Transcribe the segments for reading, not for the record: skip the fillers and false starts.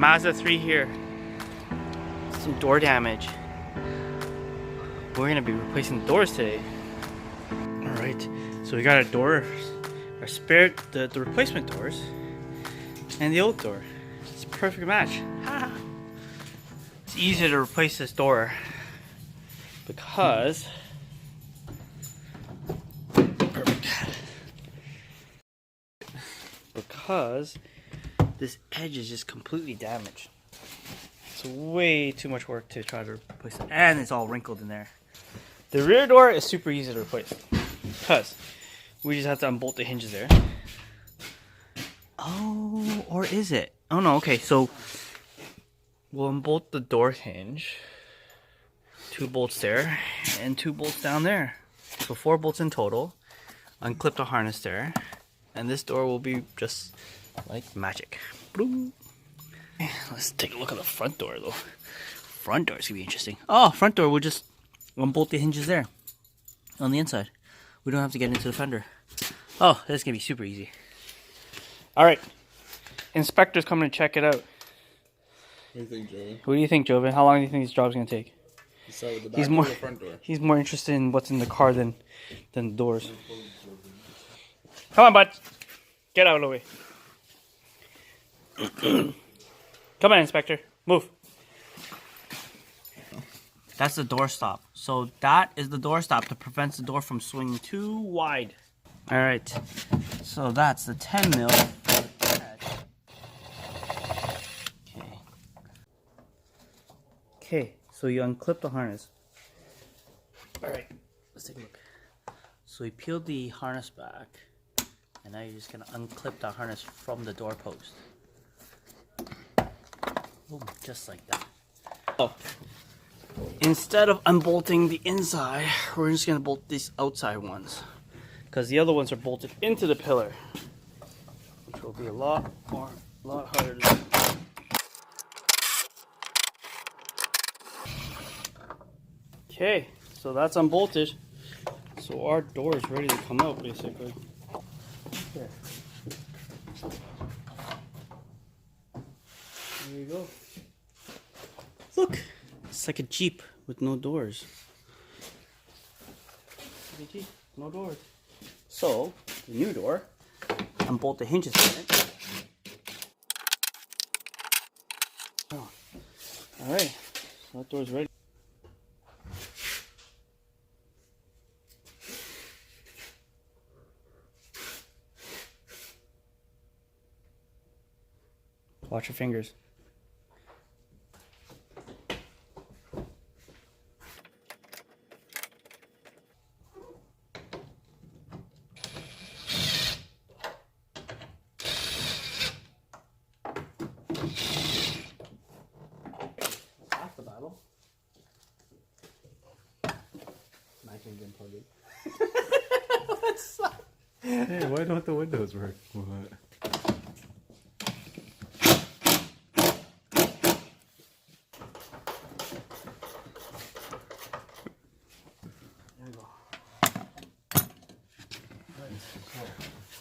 Mazda3 here. Some door damage. We're gonna be replacing the doors today. Alright, so we got our doors, our spare, the replacement doors, and the old door. It's a perfect match. It's easier to replace this door because this edge is just completely damaged. It's way too much work to try to replace it, and it's all wrinkled in there. The rear door is super easy to replace because we just have to unbolt the hinges there. Oh, or is it? Oh no, okay, so we'll unbolt the door hinge, 2 bolts there, and 2 bolts down there. So 4 bolts in total. Unclip the harness there, and this door will be just like magic. Boom. Let's take a look at the front door though. Front door is gonna be interesting. Oh, front door, we'll just unbolt the hinges there on the inside. We don't have to get into the fender. Oh, that's gonna be super easy. Alright, inspector's coming to check it out. What do you think, Joven? What do you think, Joven? How long do you think this job's gonna take? You start with the back or the front door? He's more interested in what's in the car than the doors. Come on, bud. Get out of the way. Come on, Inspector. Move. That's the door stop. So that is the door stop that prevents the door from swinging too wide. Alright. So that's the 10 mil. Okay. Okay. So you unclip the harness. Alright. Let's take a look. So we peeled the harness back. And now you're just going to unclip the harness from the doorpost. Boom, just like that. Oh. Instead of unbolting the inside, we're just going to bolt these outside ones. Because the other ones are bolted into the pillar. Which will be a lot harder to do. Okay, so that's unbolted. So our door is ready to come out basically. There. There you go. Look, it's like a Jeep with no doors. Like a Jeep, no doors. So, the new door, unbolt the hinges on it. Oh. Alright, so that door's ready. Watch your fingers. That's the Bible. Imagine getting plugged in. What's that? Hey, why don't the windows work? What?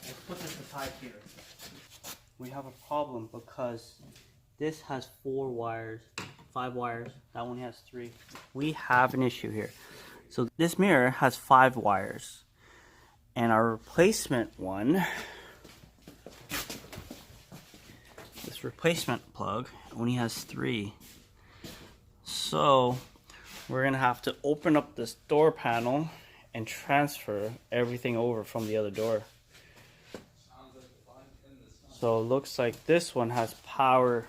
Let's put this aside here. We have a problem because this has 4 wires, 5 wires. That one has 3. We have an issue here. So this mirror has 5 wires. And our replacement one, this replacement plug only has 3. So we're going to have to open up this door panel and transfer everything over from the other door. So it looks like this one has power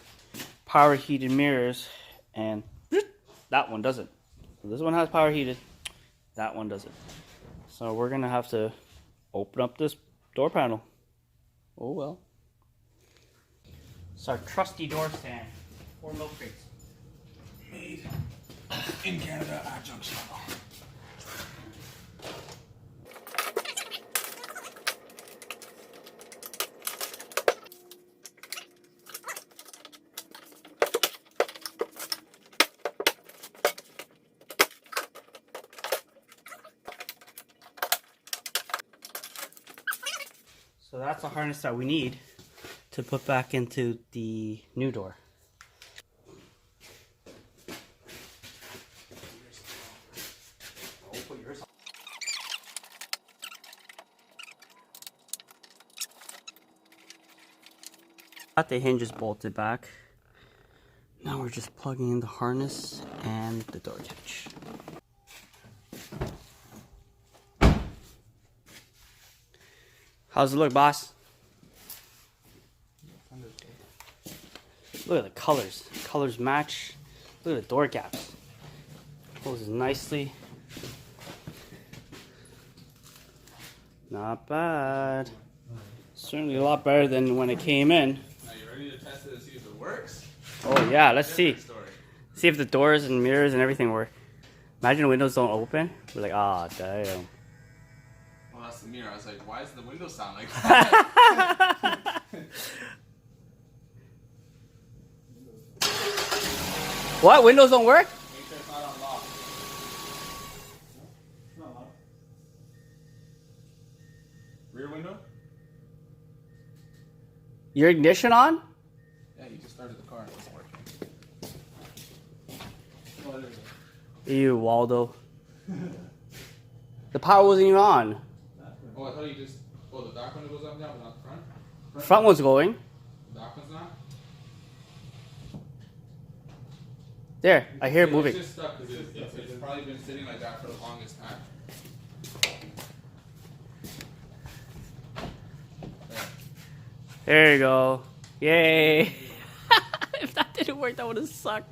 heated mirrors, and that one doesn't. So this one has power heated, that one doesn't. So we're gonna have to open up this door panel. Oh well. It's our trusty door stand. 4 milk crates. Made in Canada at Junction. So that's the harness that we need to put back into the new door. Got the hinges bolted back. Now we're just plugging in the harness and the door catch. How's it look, boss? Look at the colors. Colors match. Look at the door gaps. Closes nicely. Not bad. Certainly a lot better than when it came in. Now you ready to test it and see if it works? Oh yeah, let's see. Story. See if the doors and mirrors and everything work. Imagine the windows don't open. We're like, ah, damn. Well, that's the mirror. I was like, why does the window sound like that? What? Windows don't work? Make sure it's not unlocked. No, it's not locked. Rear window? Your ignition on? Yeah, you just started the car. It's working. Oh, there we go. Ew, Waldo. The power wasn't even on. Oh, I thought you just... Oh, the back window goes up and down, but not the front? Front one's going. The back one's not? There, I hear it It's moving. just stuck because it's probably been sitting like that for the longest time. There you go. Yay. If that didn't work, that would have sucked.